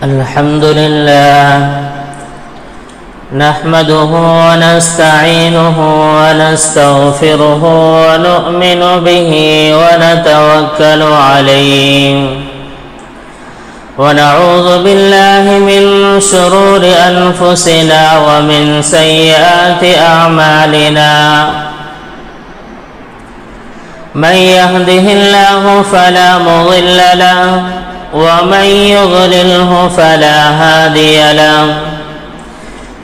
الحمد لله نحمده ونستعينه ونستغفره ونؤمن به ونتوكل عليه ونعوذ بالله من شرور أنفسنا ومن سيئات أعمالنا من يهده الله فلا مضل له ومن يضلله فلا هادي له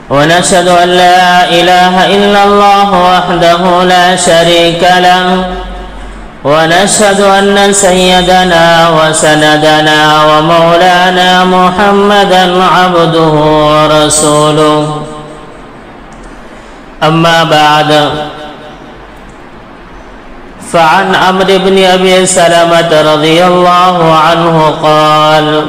ونشهد أن لا إله إلا الله وحده لا شريك له ونشهد أن سيدنا وسندنا ومولانا محمدا عبده ورسوله أما بعد فعن عمرو بن أبي سلمة رضي الله عنه قال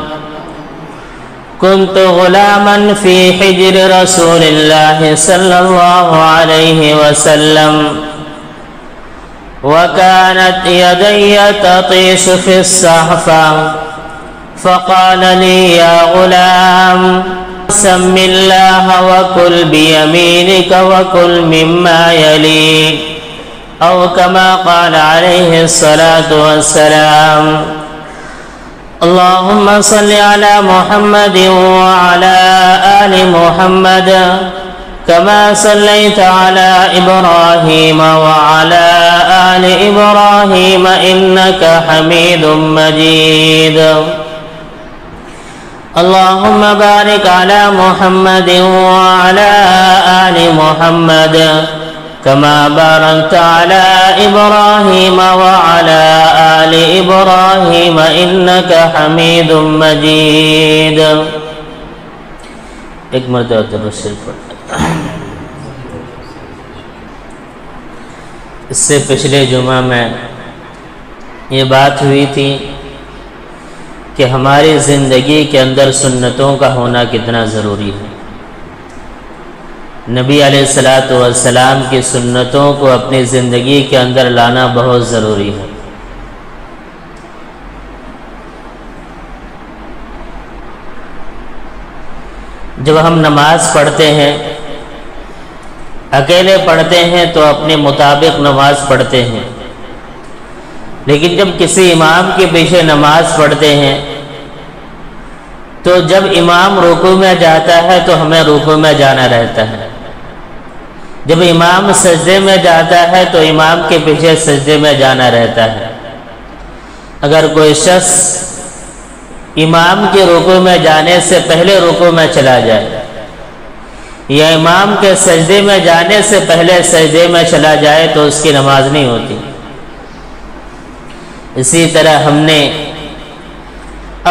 كنت غلاما في حجر رسول الله صلى الله عليه وسلم وكانت يدي تطيش في الصحفة فقال لي يا غلام سم الله وكل بيمينك وكل مما يليك أو كما قال عليه الصلاة والسلام اللهم صل على محمد وعلى آل محمد كما صليت على إبراهيم وعلى آل إبراهيم إنك حميد مجيد اللهم بارك على محمد وعلى آل محمد كما باركت على إبراهيم وعلى آل إبراهيم إنك حميد مجيد ایک مرتبہ درود شریف پڑھیں۔ اس سے پچھلے جمعہ میں یہ بات ہوئی تھی کہ ہماری زندگی کے اندر سنتوں کا ہونا کتنا ضروری ہے۔ نبی علیہ السلام کی سنتوں کو اپنی زندگی کے اندر لانا بہت ضروری ہے۔ جب ہم نماز پڑھتے ہیں، اکیلے پڑھتے ہیں تو اپنے مطابق نماز پڑھتے ہیں، لیکن جب کسی امام کے پیچھے نماز پڑھتے ہیں تو جب امام رکوع میں جاتا ہے تو ہمیں رکوع میں جانا رہتا ہے، جب امام سجدے میں جاتا ہے تو امام کے پیچھے سجدے میں جانا رہتا ہے۔ اگر کوئی شخص امام کے رکوع میں جانے سے پہلے رکوع میں چلا جائے یا امام کے سجدے میں جانے سے پہلے سجدے میں چلا جائے تو اس کی نماز نہیں ہوتی۔ اسی طرح ہم نے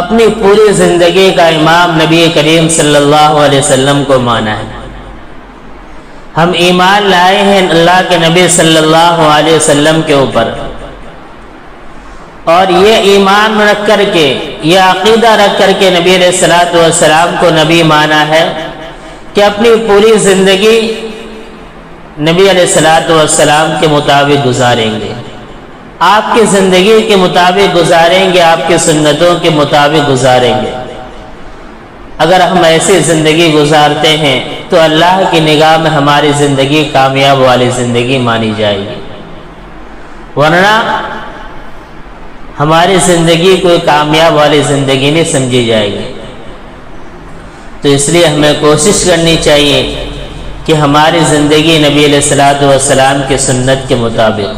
اپنی پوری زندگی کا امام نبی کریم صلی اللہ علیہ وسلم کو مانا ہے۔ ہم ایمان لائے ہیں اللہ کے نبی صلی اللہ علیہ وسلم کے اوپر، اور یہ ایمان رکھ کر کے، یہ عقیدہ رکھ کر کے نبی علیہ السلام کو نبی مانا ہے کہ اپنی پوری زندگی نبی علیہ السلام کے مطابق گزاریں گے، آپ کی زندگی کے مطابق گزاریں گے، آپ کی سنتوں کے مطابق گزاریں گے۔ اگر ہم ایسی زندگی گزارتے ہیں تو اللہ کی نگاہ میں ہماری زندگی کامیاب والی زندگی مانی جائے گی، ورنہ ہماری زندگی کوئی کامیاب والی زندگی نہیں سمجھی جائے گی۔ تو اس لیے ہمیں کوشش کرنی چاہیے کہ ہماری زندگی نبی علیہ السلام کی سنت کے مطابق،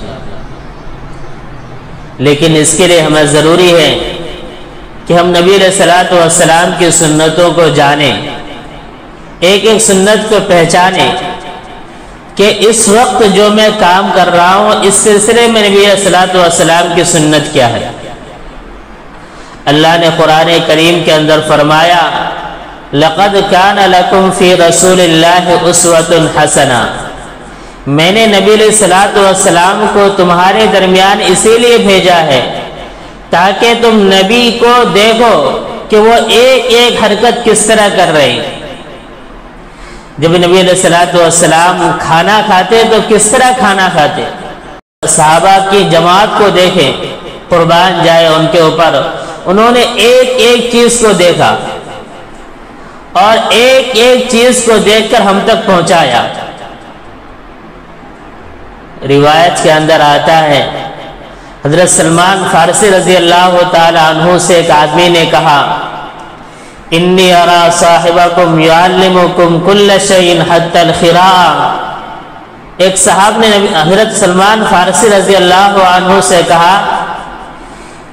لیکن اس کے لیے ہمیں ضروری ہے کہ ہم نبی علیہ السلام کی سنتوں کو جانیں، ایک ایک سنت کو پہچانیں کہ اس وقت جو میں کام کر رہا ہوں اس سلسلے میں نبی علیہ السلام کی سنت کیا ہے۔ اللہ نے قرآن کریم کے اندر فرمایا لَقَدْ كَانَ لَكُمْ فِي رَسُولِ اللَّهِ أُسْوَةٌ حَسَنَةٌ، میں نے نبی علیہ السلام کو تمہارے درمیان اسی لیے بھیجا ہے تاکہ تم نبی کو دیکھو کہ وہ ایک ایک حرکت کس طرح کر رہے ہیں۔ جب نبی علیہ السلام کھانا کھاتے تو کس طرح کھانا کھاتے، صحابہ کی جماعت کو دیکھیں، قربان جائے ان کے اوپر، انہوں نے ایک ایک چیز کو دیکھا اور ایک ایک چیز کو دیکھ کر ہم تک پہنچایا۔ روایت کے اندر آتا ہے حضرت سلمان فارسی رضی اللہ تعالی عنہ سے ایک آدمی نے کہا انی ارا صاحبکم یعلمکم کل شیء حتی الخراء۔ ایک صحابہ نے حضرت سلمان فارسی رضی اللہ عنہ سے کہا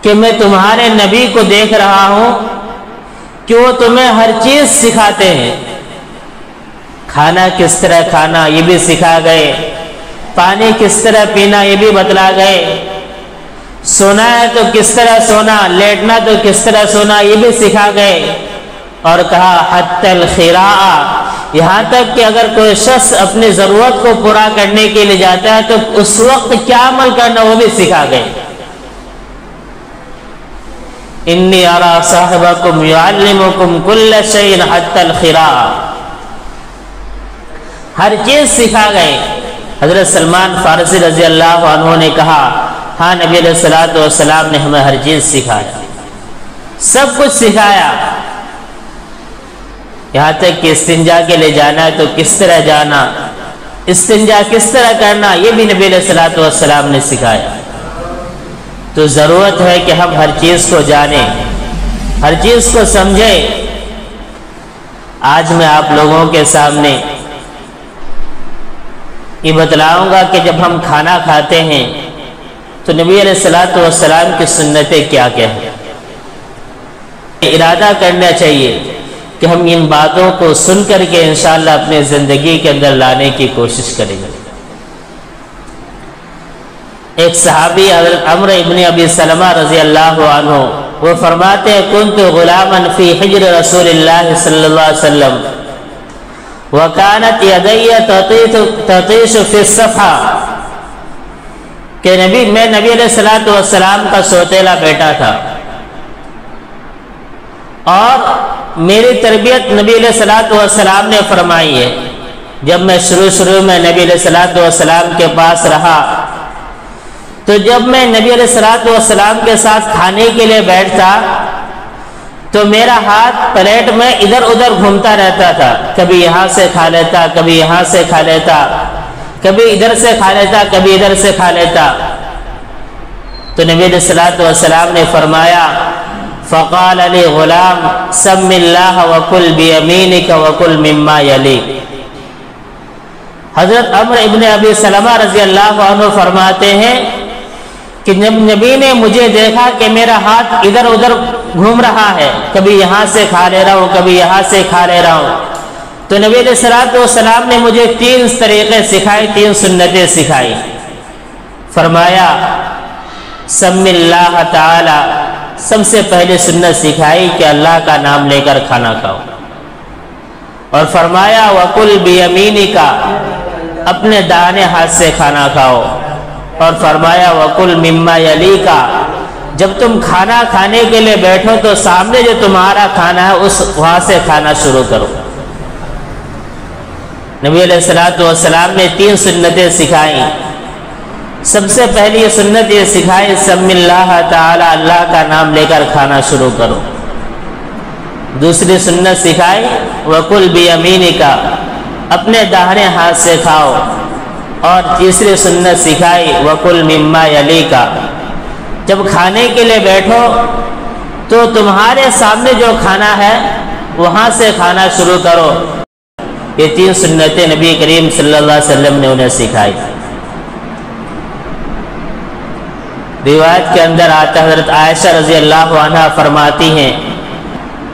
کہ میں تمہارے نبی کو دیکھ رہا ہوں کہ وہ تمہیں ہر چیز سکھاتے ہیں، کھانا کس طرح کھانا یہ بھی سکھا گئے، پانی کس طرح پینا یہ بھی بتلا گئے، سونا ہے تو کس طرح سونا، لیٹنا تو کس طرح سونا یہ بھی سکھا گئے۔ اور کہا حتی الخراء، یہاں تک کہ اگر کوئی شخص اپنی ضرورت کو پورا کرنے کے لیے جاتا ہے تو اس وقت کیا عمل کرنا وہ بھی سکھا گئے۔ انی ارا صاحبکم یعلمکم کل شیء حتی الخراء، ہر چیز سکھا گئے۔ حضرت سلمان فارسی رضی اللہ عنہ نے کہا ہاں نبی علیہ الصلوۃ والسلام نے ہمیں ہر چیز سکھایا، سب کچھ سکھایا، یہاں تک کہ استنجا کے لیے جانا ہے تو کس طرح جانا، استنجا کس طرح کرنا یہ بھی نبی علیہ الصلوۃ والسلام نے سکھایا۔ تو ضرورت ہے کہ ہم ہر چیز کو جانیں، ہر چیز کو سمجھیں۔ آج میں آپ لوگوں کے سامنے یہ بتلاؤں گا کہ جب ہم کھانا کھاتے ہیں تو نبی علیہ الصلوۃ والسلام کی سنتیں کیا کیا ہیں۔ ارادہ کرنا چاہیے کہ ہم ان باتوں کو سن کر کے انشاءاللہ اپنے زندگی کے اندر لانے کی کوشش کریں گے۔ ایک صحابی حضرت عمرو ابن ابی سلمہ رضی اللہ عنہ وہ فرماتے ہیں کنت غلاما فی حجر رسول اللہ صلی اللہ علیہ وسلم وکانت یدی تطیش فی الصفحہ، کہ میں نبی علیہ الصلوۃ والسلام کا سوتیلا بیٹا تھا اور میری تربیت نبی علیہ الصلوۃ والسلام نے فرمائی ہے۔ جب میں شروع میں نبی علیہ الصلوۃ والسلام کے پاس رہا تو جب میں نبی علیہ الصلوۃ والسلام کے ساتھ کھانے کے لیے بیٹھتا تو میرا ہاتھ پلیٹ میں ادھر ادھر گھومتا رہتا تھا، کبھی یہاں سے کھا لیتا، کبھی یہاں سے کھا لیتا، کبھی ادھر سے کھا لیتا، کبھی ادھر سے کھا لیتا۔ تو نبی علیہ الصلوۃ والسلام نے فرمایا فقال علی غلام سم اللہ وکل بیمینک وکل مما یلیک۔ حضرت عمرو ابن ابی سلمہ رضی اللہ عنہ فرماتے ہیں کہ جب نبی نے مجھے دیکھا کہ میرا ہاتھ ادھر ادھر گھوم رہا ہے، کبھی یہاں سے کھا لے رہا ہوں، کبھی یہاں سے کھا لے رہا ہوں، تو نبی علیہ الصلوۃ والسلام نے مجھے 3 طریقے سکھائے، 3 سنتیں سکھائی۔ فرمایا سم اللہ تعالی، سب سے پہلے سنت سکھائی کہ اللہ کا نام لے کر کھانا کھاؤ، اور فرمایا وَقُلْ بِيَمِينِكَ، اپنے داہنے ہاتھ سے کھانا کھاؤ، اور فرمایا وَقُلْ مِمَّا يَلِيكَ، جب تم کھانا کھانے کے لیے بیٹھو تو سامنے جو تمہارا کھانا ہے وہاں سے کھانا شروع کرو۔ نبی علیہ الصلوۃ والسلام نے 3 سنتیں سکھائیں۔ سب سے پہلی سنت یہ سکھائی سم اللہ تعالی، اللہ کا نام لے کر کھانا شروع کرو۔ دوسری سنت سکھائی وَقُلْ بِيَمِينِكَ، اپنے داہنے ہاتھ سے کھاؤ، اور تیسری سنت سکھائی وَقُلْ مِمَّا يَلِيكَ، جب کھانے کے لیے بیٹھو تو تمہارے سامنے جو کھانا ہے وہاں سے کھانا شروع کرو۔ یہ 3 سنتیں نبی کریم صلی اللہ علیہ وسلم نے انہیں سکھائی۔ روایت کے اندر آتا حضرت عائشہ رضی اللہ عنہا فرماتی ہیں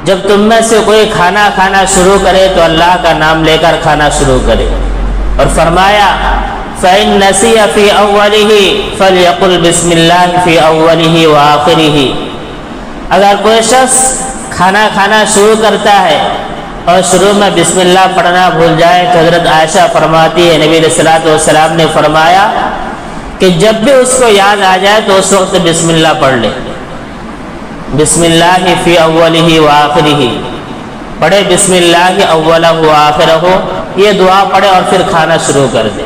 جب تم میں سے کوئی کھانا کھانا شروع کرے تو اللہ کا نام لے کر کھانا شروع کرے، اور فرمایا فَإِن نَسِيَ فِي أَوَّلِهِ فَلْيَقُلْ بِسْمِ اللَّهِ فِي أَوَّلِهِ وَآخِرِهِ، اگر کوئی شخص کھانا کھانا شروع کرتا ہے اور شروع میں بسم اللہ پڑھنا بھول جائے تو حضرت عائشہ فرماتی ہے نبی علیہ الصلوۃ والسلام نے فرمایا کہ جب بھی اس کو یاد آ جائے تو اس وقت بسم اللہ پڑھ لے، بسم اللہ فی اولہ وآخرہ، پڑھے بسم اللہ اولہ وآخرہ، یہ دعا پڑھے اور پھر کھانا شروع کر دے۔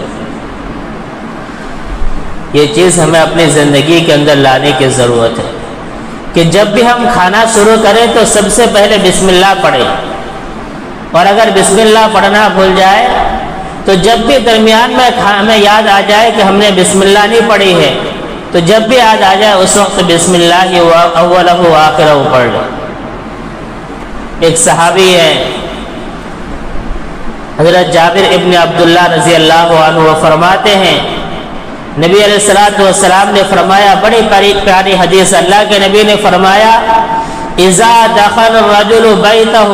یہ چیز ہمیں اپنی زندگی کے اندر لانے کی ضرورت ہے کہ جب بھی ہم کھانا شروع کریں تو سب سے پہلے بسم اللہ پڑھیں، اور اگر بسم اللہ پڑھنا بھول جائے تو جب بھی درمیان میں ہمیں یاد آ جائے کہ ہم نے بسم اللہ نہیں پڑھی ہے تو جب بھی یاد آ جائے اس وقت بسم اللہ اولہ و آخرہ پڑھ لے۔ ایک صحابی ہے حضرت جابر ابن عبداللہ رضی اللہ عنہ، وہ فرماتے ہیں نبی علیہ الصلوۃ والسلام نے فرمایا، بڑی پیاری حدیث، اللہ کے نبی نے فرمایا اذا دخل الرجل بیتہ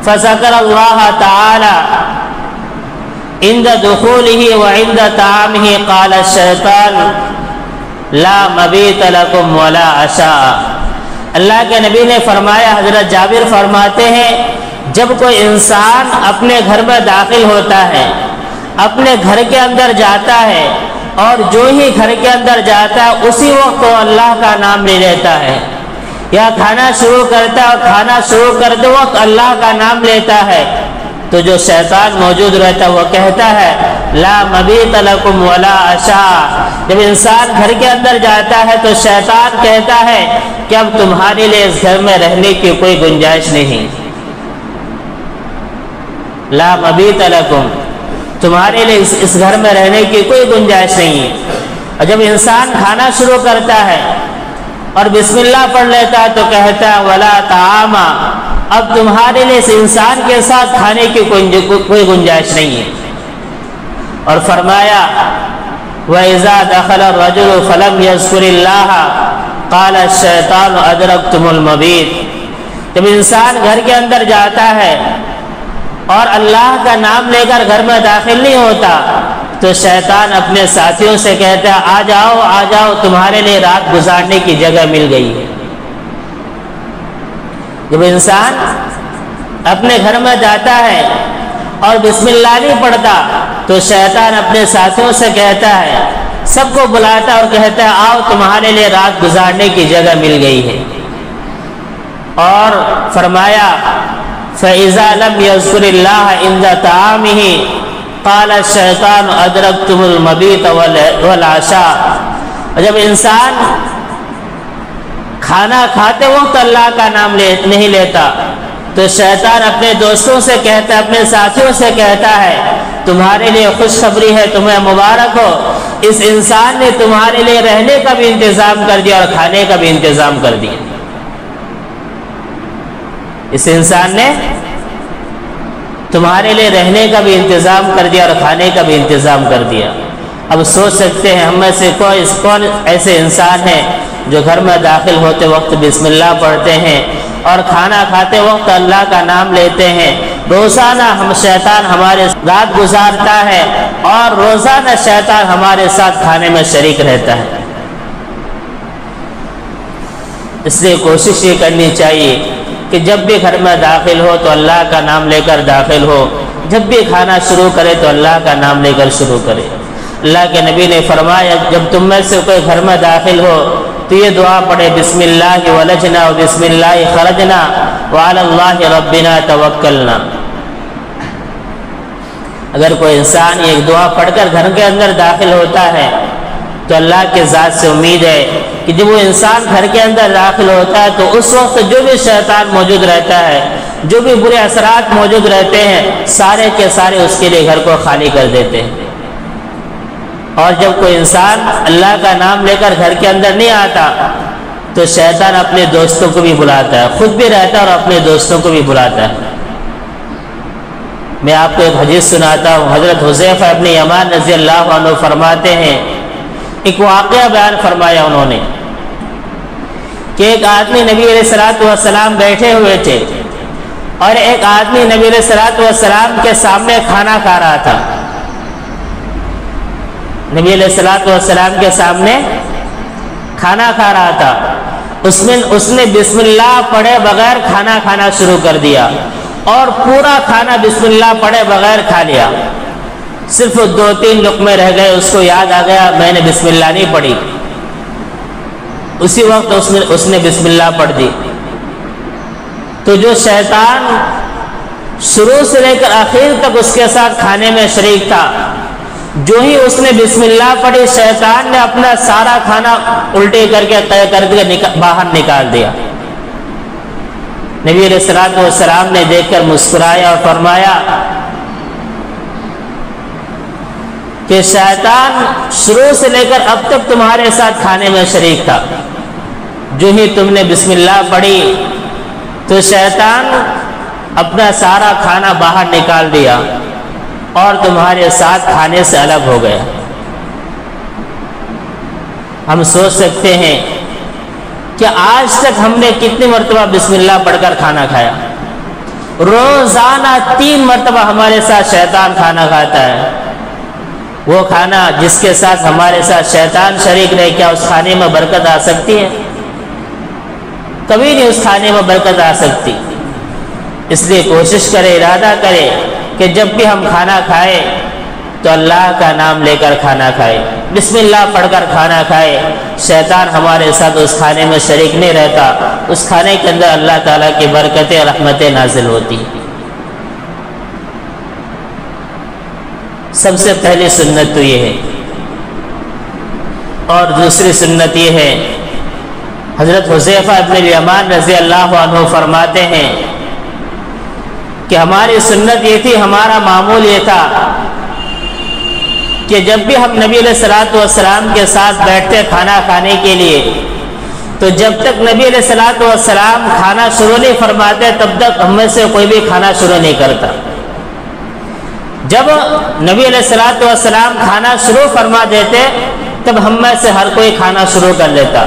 فذکر اللہ تعالی عند دخولہ وعند طعامہ قال الشیطان لا مبیت لکم ولا عشاء۔ اللہ کے نبی نے فرمایا، حضرت جابر فرماتے ہیں جب کوئی انسان اپنے گھر میں داخل ہوتا ہے، اپنے گھر کے اندر جاتا ہے اور جو ہی گھر کے اندر جاتا ہے اسی وقت وہ اللہ کا نام لے لیتا ہے، یا کھانا شروع کرتا ہے اور کھانا شروع کرتے وقت اللہ کا نام لیتا ہے، تو جو شیطان موجود رہتا ہے وہ کہتا ہے لا مبیت لکم ولا عشاء۔ جب انسان گھر کے اندر جاتا ہے تو شیطان کہتا ہے کہ اب تمہارے لیے اس گھر میں رہنے کی کوئی گنجائش نہیں، لا مبیت لکم، تمہارے لیے اس گھر میں رہنے کی کوئی گنجائش نہیں ہے۔ اور جب انسان کھانا شروع کرتا ہے اور بسم اللہ پڑھ لیتا ہے تو کہتا ہے ولا طعام، اب تمہارے لیے اس انسان کے ساتھ کھانے کی کوئی گنجائش نہیں ہے۔ اور فرمایا وَإِذَا دَخَلَ الرَّجُلُ فَلَمْ يَذْكُرِ اللَّهَ قَالَ الشَّيْطَانُ أَدْرَكْتُمُ الْمَبِيتَ۔ جب انسان گھر کے اندر جاتا ہے اور اللہ کا نام لے کر گھر میں داخل نہیں ہوتا تو شیطان اپنے ساتھیوں سے کہتا ہے آ جاؤ تمہارے لیے رات گزارنے کی جگہ مل گئی ہے۔ جب انسان اپنے گھر میں جاتا ہے اور بسم اللہ نہیں پڑھتا تو شیطان اپنے ساتھیوں سے کہتا ہے، سب کو بلاتا اور کہتا ہے آؤ تمہارے لیے رات گزارنے کی جگہ مل گئی ہے۔ اور فرمایا فَإِذَا لَمْ يَذْكُرِ اللَّهَ عِنْدَ طَعَامِهِ قَالَ الشَّيْطَانُ أَدْرَكْتُمُ الْمَبِيتَ وَالْعَشَاءَ۔ اور جب انسان کھانا کھاتے وقت اللہ کا نام نہیں لیتا تو شیطان اپنے دوستوں سے کہتا ہے، اپنے ساتھیوں سے کہتا ہے تمہارے لیے خوشخبری ہے، تمہیں مبارک ہو، اس انسان نے تمہارے لیے رہنے کا بھی انتظام کر دیا اور کھانے کا بھی انتظام کر دیا۔ اس انسان نے تمہارے لیے رہنے کا بھی انتظام کر دیا اور کھانے کا بھی انتظام کر دیا۔ اب سوچ سکتے ہیں ہم میں سے کون ایسے انسان ہیں جو گھر میں داخل ہوتے وقت بسم اللہ پڑھتے ہیں اور کھانا کھاتے وقت اللہ کا نام لیتے ہیں۔ روزانہ شیطان ہمارے رات گزارتا ہے اور روزانہ شیطان ہمارے ساتھ کھانے میں شریک رہتا ہے۔ اس لیے کوشش یہ کرنی چاہیے کہ جب بھی گھر میں داخل ہو تو اللہ کا نام لے کر داخل ہو، جب بھی کھانا شروع کرے تو اللہ کا نام لے کر شروع کرے۔ اللہ کے نبی نے فرمایا جب تم میں سے کوئی گھر میں داخل ہو تو یہ دعا پڑھے بسم اللہ ولجنا و بسم اللہ خرجنا وعلی اللہ ربنا توکلنا۔ اگر کوئی انسان یہ دعا پڑھ کر گھر کے اندر داخل ہوتا ہے تو اللہ کے ذات سے امید ہے کہ جب وہ انسان گھر کے اندر داخل ہوتا ہے تو اس وقت جو بھی شیطان موجود رہتا ہے، جو بھی برے اثرات موجود رہتے ہیں، سارے کے سارے اس کے لیے گھر کو خالی کر دیتے ہیں۔ اور جب کوئی انسان اللہ کا نام لے کر گھر کے اندر نہیں آتا تو شیطان اپنے دوستوں کو بھی بلاتا ہے، خود بھی رہتا ہے اور اپنے دوستوں کو بھی بلاتا ہے۔ میں آپ کو ایک حدیث سناتا ہوں۔ حضرت حذیفہ ابن یمان رضی اللہ عنہ فرماتے ہیں، ایک واقعہ بیان فرمایا انہوں نے کہ ایک آدمی نبی علیہ الصلوۃ والسلام بیٹھے ہوئے تھے اور ایک آدمی نبی علیہ الصلوۃ والسلام کے سامنے کھانا کھا رہا تھا۔ نبی علیہ الصلوۃ والسلام کے سامنے کھانا کھا رہا تھا، اس نے بسم اللہ پڑھے بغیر کھانا کھانا شروع کر دیا اور پورا کھانا بسم اللہ پڑھے بغیر کھا لیا۔ صرف 2-3 لقمے رہ گئے، اس کو یاد آ گیا میں نے بسم اللہ نہیں پڑھی، اسی وقت اس نے بسم اللہ پڑھ دی۔ تو جو شیطان شروع سے لے کر آخر تک اس کے ساتھ کھانے میں شریک تھا، جو ہی اس نے بسم اللہ پڑھی شیطان نے اپنا سارا کھانا الٹے کر کے باہر نکال دیا۔ نبی علیہ الصلوۃ والسلام نے دیکھ کر مسکرایا اور فرمایا کہ شیطان شروع سے لے کر اب تک تمہارے ساتھ کھانے میں شریک تھا، جو ہی تم نے بسم اللہ پڑھی تو شیطان اپنا سارا کھانا باہر نکال دیا اور تمہارے ساتھ کھانے سے الگ ہو گیا۔ ہم سوچ سکتے ہیں کہ آج تک ہم نے کتنی مرتبہ بسم اللہ پڑھ کر کھانا کھایا؟ روزانہ 3 مرتبہ ہمارے ساتھ شیطان کھانا کھاتا ہے۔ وہ کھانا جس کے ساتھ ہمارے ساتھ شیطان شریک رہے، کیا اس کھانے میں برکت آ سکتی ہے؟ کبھی نہیں اس کھانے میں برکت آ سکتی۔ اس لیے کوشش کرے، ارادہ کرے کہ جب بھی ہم کھانا کھائے تو اللہ کا نام لے کر کھانا کھائے، بسم اللہ پڑھ کر کھانا کھائے۔ شیطان ہمارے ساتھ اس کھانے میں شریک نہیں رہتا، اس کھانے کے اندر اللہ تعالیٰ کی برکتیں اور رحمتیں نازل ہوتی ہیں۔ سب سے پہلی سنت تو یہ ہے، اور دوسری سنت یہ ہے، حضرت حذیفہ ابن الیمان رضی اللہ عنہ فرماتے ہیں کہ ہماری سنت یہ تھی، ہمارا معمول یہ تھا کہ جب بھی ہم نبی علیہ الصلوۃ والسلام کے ساتھ بیٹھتے کھانا کھانے کے لیے، تو جب تک نبی علیہ الصلوۃ والسلام کھانا شروع نہیں فرماتے تب تک ہم میں سے کوئی بھی کھانا شروع نہیں کرتا۔ جب نبی علیہ الصلوۃ والسلام کھانا شروع فرما دیتے تب ہم میں سے ہر کوئی کھانا شروع کر لیتا۔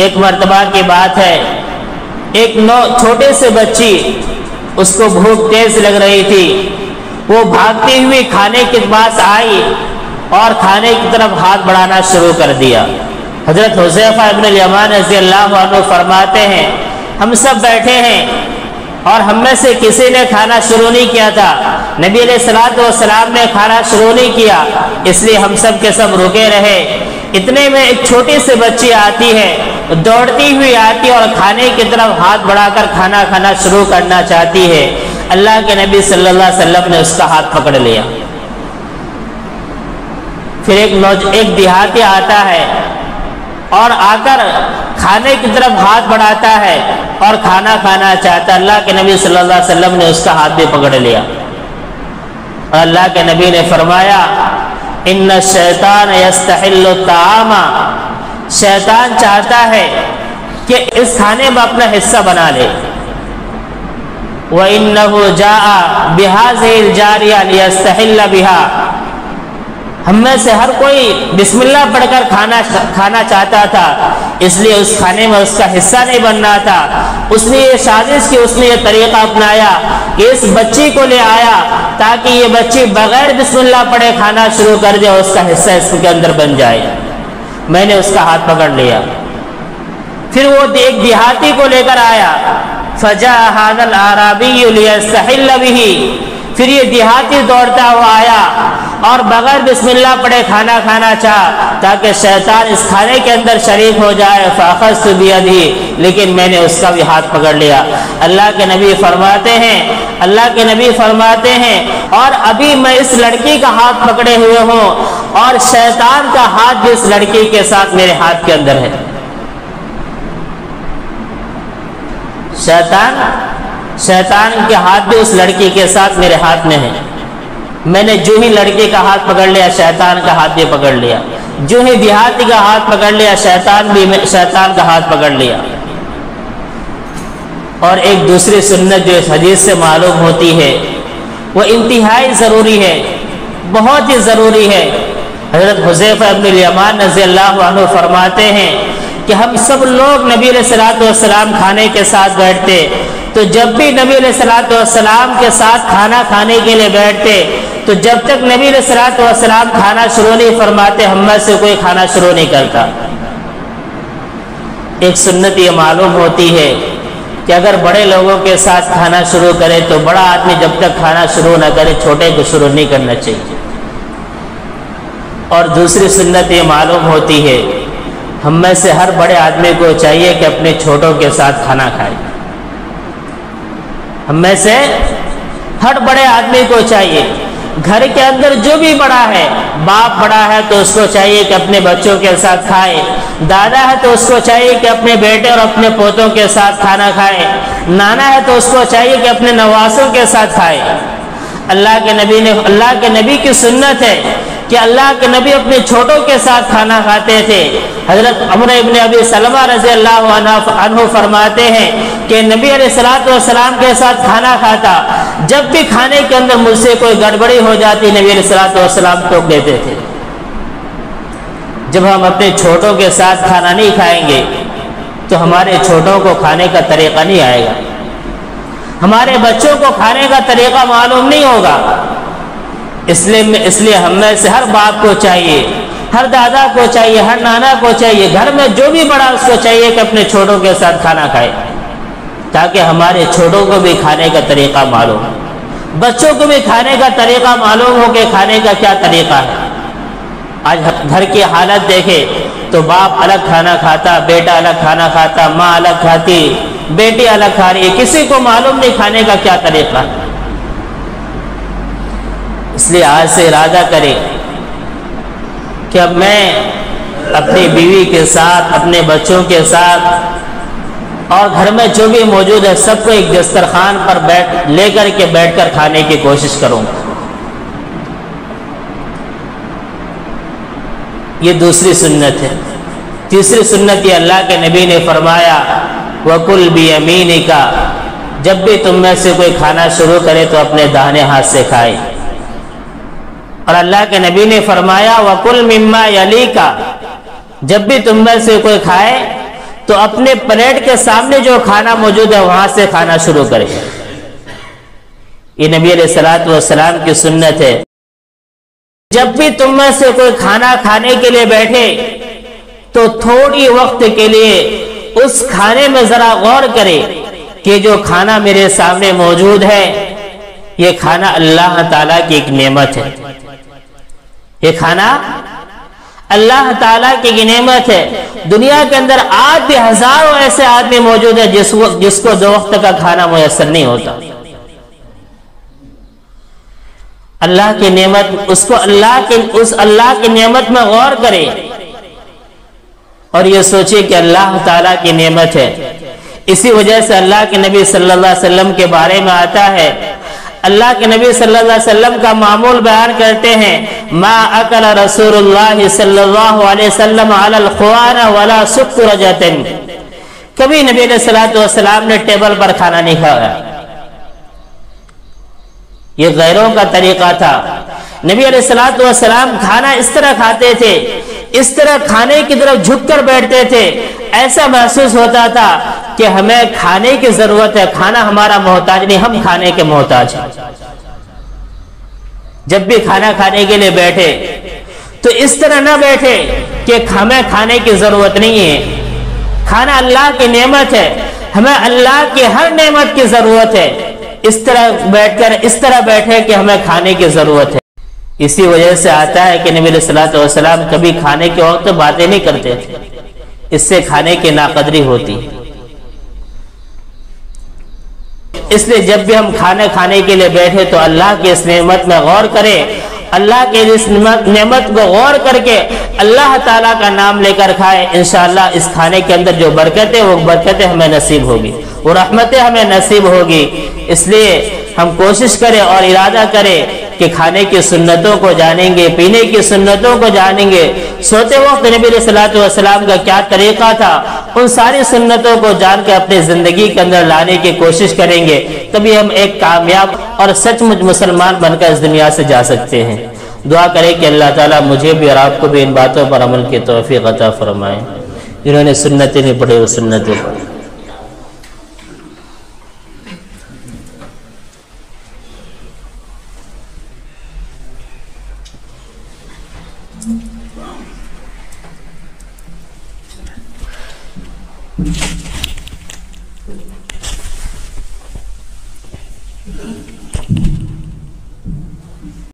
ایک مرتبہ کی بات ہے، ایک چھوٹے سے بچی، اس کو بھوک تیز لگ رہی تھی، وہ بھاگتی ہوئی کھانے کے پاس آئی اور کھانے کی طرف ہاتھ بڑھانا شروع کر دیا۔ حضرت حذیفہ ابن الیمان رضی اللہ عنہ فرماتے ہیں ہم سب بیٹھے ہیں اور ہم میں سے کسی نے کھانا شروع نہیں کیا تھا، نبی علیہ الصلوۃ والسلام نے کھانا شروع نہیں کیا، اس لیے ہم سب کے سب رکے رہے۔ اتنے میں ایک چھوٹی سی بچی آتی ہے، دوڑتی ہوئی آتی اور کھانے کی طرف ہاتھ بڑھا کر کھانا کھانا شروع کرنا چاہتی ہے۔ اللہ کے نبی صلی اللہ علیہ وسلم نے اس کا ہاتھ پکڑ لیا۔ پھر ایک دیہاتی آتا ہے اور آ کر کھانے کی طرف ہاتھ بڑھاتا ہے اور کھانا کھانا چاہتا ہے۔ اللہ کے نبی صلی اللہ علیہ وسلم نے اس کا ہاتھ بھی پکڑ لیا اور اللہ کے نبی نے فرمایا ان الشیطان یستحل الطعام، شیطان چاہتا ہے کہ اس کھانے میں اپنا حصہ بنا لے۔ وَإِنَّهُ جَاءَ بِهَذِهِ الْجَارِيَةِ لِيَسْتَحِلَّ بِهَا، ہم میں سے ہر کوئی بسم اللہ پڑھ کر کھانا چاہتا تھا، اس لیے اس کھانے میں اس کا حصہ نہیں بننا تھا۔ اس نے یہ سازش کی، اس نے یہ طریقہ اپنایا کہ اس بچی کو لے آیا تاکہ یہ بچی بغیر بسم اللہ پڑھے کھانا شروع کر دے اور اس کا حصہ اس کے اندر بن جائے۔ میں نے اس کا ہاتھ پکڑ لیا۔ پھر وہ ایک دیہاتی کو لے کر آیا، فَجَاءَ هَذَا الْأَعْرَابِيُّ لِيَسْتَحِلَّ بِهِ، پھر یہ دیہاتی دوڑتا ہوا آیا اور بغیر بسم اللہ پڑھے کھانا کھانا چاہا تاکہ شیطان اس کھانے کے اندر شریک ہو جائے۔ فَأَخَذْتُ بِيَدِهِ، لیکن میں نے اس کا بھی ہاتھ پکڑ لیا۔ اللہ کے نبی فرماتے ہیں اور ابھی میں اس لڑکی کا ہاتھ پکڑے ہوئے ہوں اور شیطان کا ہاتھ بھی اس لڑکی کے ساتھ میرے ہاتھ کے اندر ہے۔ شیطان کے ہاتھ بھی اس لڑکی کے ساتھ میرے ہاتھ میں ہے۔ میں نے جو ہی لڑکی کا ہاتھ پکڑ لیا شیطان کا ہاتھ بھی پکڑ لیا، جو ہی دیہاتی کا ہاتھ پکڑ لیا شیطان کا ہاتھ پکڑ لیا۔ اور ایک دوسری سنت جو اس حدیث سے معلوم ہوتی ہے وہ انتہائی ضروری ہے، بہت ہی ضروری ہے۔ حضرت حذیفہ ابن الیمان رضی اللہ عنہ فرماتے ہیں کہ ہم سب لوگ نبی علیہ الصلوۃ والسلام کھانے کے ساتھ بیٹھتے تو جب بھی نبی علیہ الصلوۃ والسلام کے ساتھ کھانا کھانے کے لیے بیٹھتے تو جب تک نبی علیہ الصلوۃ والسلام کھانا شروع نہیں فرماتے ہم میں سے کوئی کھانا شروع نہیں کرتا۔ ایک سنت یہ معلوم ہوتی ہے کہ اگر بڑے لوگوں کے ساتھ کھانا شروع کرے تو بڑا آدمی جب تک کھانا شروع نہ کرے چھوٹے کو شروع نہیں کرنا چاہیے۔ اور دوسری سنت یہ معلوم ہوتی ہے ہم میں سے ہر بڑے آدمی کو چاہیے کہ اپنے چھوٹوں کے ساتھ کھانا کھائے۔ ہم میں سے ہر بڑے آدمی کو چاہیے گھر کے اندر جو بھی بڑا ہے، باپ بڑا ہے تو اس کو چاہیے کہ اپنے بچوں کے ساتھ کھائے، دادا ہے تو اس کو چاہیے کہ اپنے بیٹے اور اپنے پوتوں کے ساتھ کھانا کھائے، نانا ہے تو اس کو چاہیے کہ اپنے نواسوں کے ساتھ کھائے۔ اللہ کے نبی کی سنت ہے کہ اللہ کے نبی اپنے چھوٹوں کے ساتھ کھانا کھاتے تھے۔ حضرت عمرو ابن ابی سلمہ رضی اللہ عنہ فرماتے ہیں کہ نبی علیہ الصلوۃ والسلام کے ساتھ کھانا کھاتا، جب بھی کھانے کے اندر مجھ سے کوئی گڑبڑی ہو جاتی نبی علیہ الصلوۃ والسلام ٹوک دیتے تھے۔ جب ہم اپنے چھوٹوں کے ساتھ کھانا نہیں کھائیں گے تو ہمارے چھوٹوں کو کھانے کا طریقہ نہیں آئے گا، ہمارے بچوں کو کھانے کا طریقہ معلوم نہیں ہوگا۔ اس لیے ہم میں سے ہر باپ کو چاہیے، ہر دادا کو چاہیے، ہر نانا کو چاہیے، گھر میں جو بھی بڑا اس کو چاہیے کہ اپنے چھوٹوں کے ساتھ کھانا کھائے، تاکہ ہمارے چھوٹوں کو بھی کھانے کا طریقہ معلوم ہو، بچوں کو بھی کھانے کا طریقہ معلوم ہو کہ کھانے کا کیا طریقہ ہے۔ آج گھر کی حالت دیکھے تو باپ الگ کھانا کھاتا، بیٹا الگ کھانا کھاتا، ماں الگ کھاتی، بیٹی الگ کھا رہی ہے، کسی کو معلوم نہیں کھانے کا کیا طریقہ ہے۔ اس لیے آج سے ارادہ کریں کہ اب میں اپنی بیوی کے ساتھ، اپنے بچوں کے ساتھ اور گھر میں جو بھی موجود ہے سب کو ایک دسترخوان پر بیٹھ کر کھانے کی کوشش کروں۔ یہ دوسری سنت ہے۔ تیسری سنت یہ اللہ کے نبی نے فرمایا وَكُلْ بِيَمِينِكَ، جب بھی تم میں سے کوئی کھانا شروع کرے تو اپنے داہنے ہاتھ سے کھائے۔ اور اللہ کے نبی نے فرمایا وَكُلْ مِمَّا يَلِيكَ، جب بھی تم میں سے کوئی کھائے تو اپنے پلیٹ کے سامنے جو کھانا موجود ہے وہاں سے کھانا شروع کرے۔ یہ نبی علیہ الصلوۃ والسلام کی سنت ہے۔ جب بھی تم میں سے کوئی کھانا کھانے کے لیے بیٹھے تو تھوڑی وقت کے لیے اس کھانے میں ذرا غور کرے کہ جو کھانا میرے سامنے موجود ہے یہ کھانا اللہ تعالیٰ کی ایک نعمت ہے، یہ کھانا اللہ تعالیٰ کی ایک نعمت ہے۔ دنیا کے اندر آج بھی ہزاروں ایسے آدمی موجود ہیں جس کو 2 وقت کا کھانا میسر نہیں ہوتا۔ اللہ کی نعمت، اس اللہ کی نعمت میں غور کرے اور یہ سوچے کہ اللہ تعالیٰ کی نعمت ہے۔ اسی وجہ سے اللہ کے نبی صلی اللہ علیہ وسلم کے بارے میں آتا ہے، اللہ کے نبی صلی اللہ علیہ وسلم کا معمول بیان کرتے ہیں ما اکل رسول اللہ صلی اللہ علیہ وسلم علی الخوان ولا سکرجۃ، کبھی نبی علیہ الصلوۃ والسلام نے ٹیبل پر کھانا نہیں کھایا۔ یہ غیروں کا طریقہ تھا۔ نبی علیہ الصلوۃ والسلام کھانا اس طرح کھاتے تھے، اس طرح کھانے کی طرف جھک کر بیٹھتے تھے، ایسا محسوس ہوتا تھا کہ ہمیں کھانے کی ضرورت ہے، کھانا ہمارا محتاج نہیں، ہم کھانے کے محتاج ہیں۔ جب بھی کھانا کھانے کے لیے بیٹھے تو اس طرح نہ بیٹھے کہ ہمیں کھانے کی ضرورت نہیں ہے، کھانا اللہ کی نعمت ہے، ہمیں اللہ کی ہر نعمت کی ضرورت ہے، اس طرح بیٹھے کہ ہمیں کھانے کی ضرورت ہے۔ اسی وجہ سے آتا ہے کہ نبی علیہ الصلوۃ والسلام کبھی کھانے کے وقت باتیں نہیں کرتے تھے، اس سے کھانے کی ناقدری ہوتی۔ اس لیے جب بھی ہم کھانے کھانے کے لیے بیٹھے تو اللہ کی اس نعمت میں غور کریں، اللہ کے اس نعمت کو غور کر کے اللہ تعالیٰ کا نام لے کر کھائے، انشاءاللہ اس کھانے کے اندر جو برکتیں وہ برکتیں ہمیں نصیب ہوگی، وہ رحمتیں ہمیں نصیب ہوگی۔ اس لیے ہم کوشش کریں اور ارادہ کریں کہ کھانے کی سنتوں کو جانیں گے، پینے کی سنتوں کو جانیں گے، سوتے وقت نبی علیہ الصلوۃ والسلام کا کیا طریقہ تھا، ان ساری سنتوں کو جان کے اپنی زندگی کے اندر لانے کی کوشش کریں گے، تبھی ہم ایک کامیاب اور سچ مچ مسلمان بن کر اس دنیا سے جا سکتے ہیں۔ دعا کریں کہ اللہ تعالیٰ مجھے بھی اور آپ کو بھی ان باتوں پر عمل کی توفیق عطا فرمائے۔ جنہوں نے سنتیں نہیں پڑھی وہ سنتیں پڑھیں۔